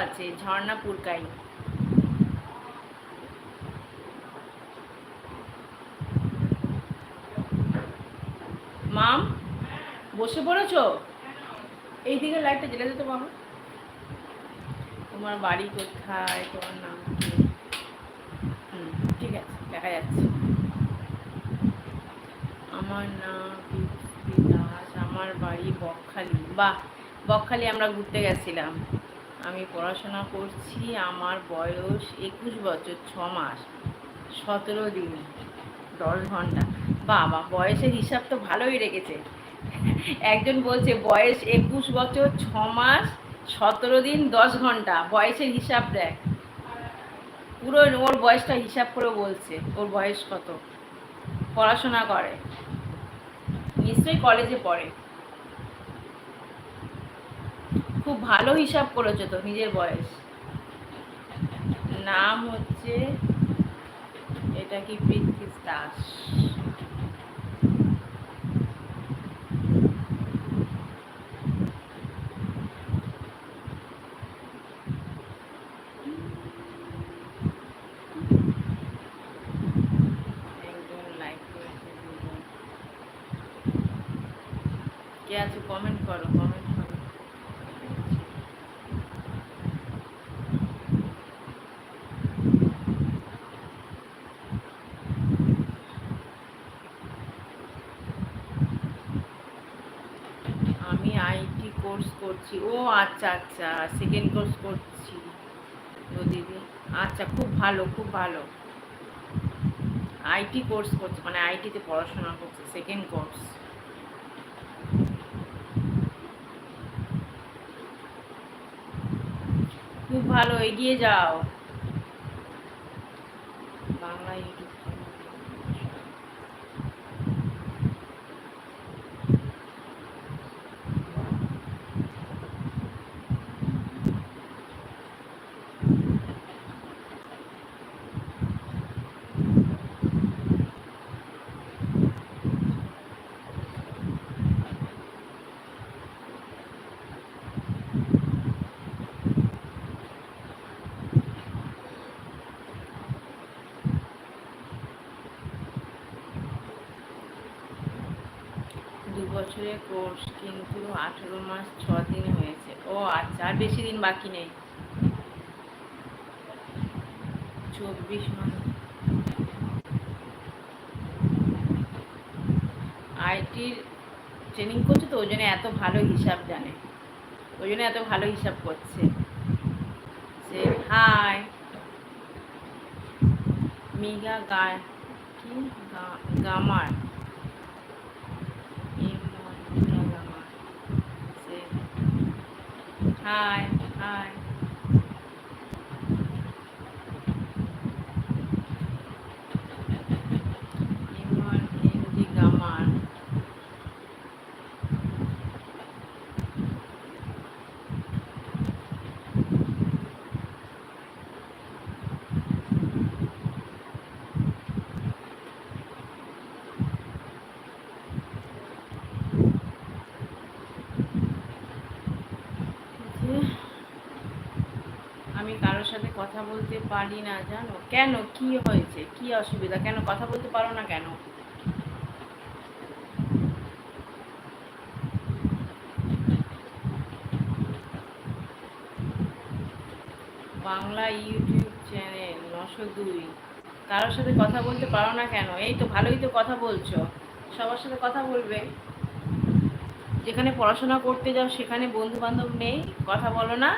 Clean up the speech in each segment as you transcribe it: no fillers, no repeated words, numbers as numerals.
আছে, ঝর্ণা পুরকাই। মাম, বসে পড়েছো? এইদিকে লাইটটা জ্বেলে দিতে বাবা। তোমার বাড়ি কোথায়, তোমার নাম কি? ঠিক আছে, দেখা যাচ্ছে। আমার নাম বৃষ্টি দাস, আমার বাড়ি বকখালি। বাহ, বকখালি আমরা ঘুরতে গেছিলাম। আমি পড়াশোনা করছি, আমার বয়স 21 বছর 6 মাস 17 দিন 10 ঘন্টা। বাবা, বয়সের হিসাব তো ভালোই রেখেছে। একজন বলছে বয়স 21 বছর 6 মাস 17 দিন 10 ঘন্টা, বয়সের হিসাব দেখ। পুরো ওর বয়সটা হিসাব করে বলছে ওর বয়স কত। পড়াশোনা করে, নিশ্চয়ই কলেজে পড়ে। খুব ভালো হিসাব করেছো তো নিজের বয়স। নাম হচ্ছে, এটা কি পৃথ্বী দাস। একজন লাইক করেছে, দুজন। কে আছে কমেন্ট করো, কমেন্ট করো। আমি আইটি কোর্স করছি। ও আচ্ছা আচ্ছা, সেকেন্ড কোর্স করছি। ও দিদি, আচ্ছা, খুব ভালো খুব ভালো। আইটি কোর্স করছে মানে আইটিতে পড়াশোনা করছে, সেকেন্ড কোর্স। খুব ভালো, এগিয়ে যাও। Bangla YouTube channel. 2 বছরের কোর্স, কিন্তু 18 মাস 6 দিন হয়েছে। ও আচ্ছা, আর বেশি দিন বাকি নেই। 24 মাস। আইটির ট্রেনিং করছে তো, ওই জন্য এত ভালো হিসাব জানে, ওই জন্য এত ভালো হিসাব করছে। সে হাই মিগা গায় কি গামার, মিগা গামার। সে হাই হাই। ইমন হিন্দি গামার। আমি কারোর সাথে কথা বলতে পারি না জানো কেন? কি হয়েছে, কি অসুবিধা, কেন কথা বলতে পারো না কেন? Bangla YouTube channel 902। কারোর সাথে কথা বলতে পারো না কেন? এই তো ভালোই তো কথা বলছো, সবার সাথে কথা বলবে। যেখানে পড়াশোনা করতে যাও সেখানে বন্ধু বান্ধব নেই, কথা বলো না,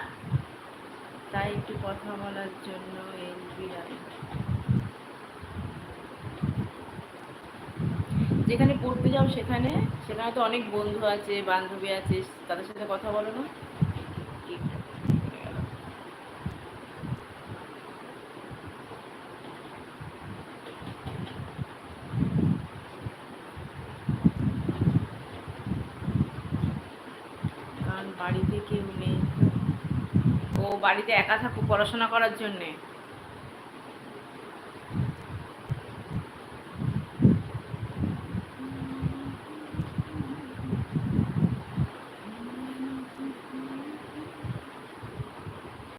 তাই একটু কথা বলার জন্য এলবিআই। যেখানে পড়তে যাও সেখানে, সেখানে তো অনেক বন্ধু আছে, বান্ধবী আছে, তাদের সাথে কথা বলো না। কারণ বাড়িতে কেউ নেই। ও বাড়িতে একা থাকো পড়াশোনা করার জন্যে।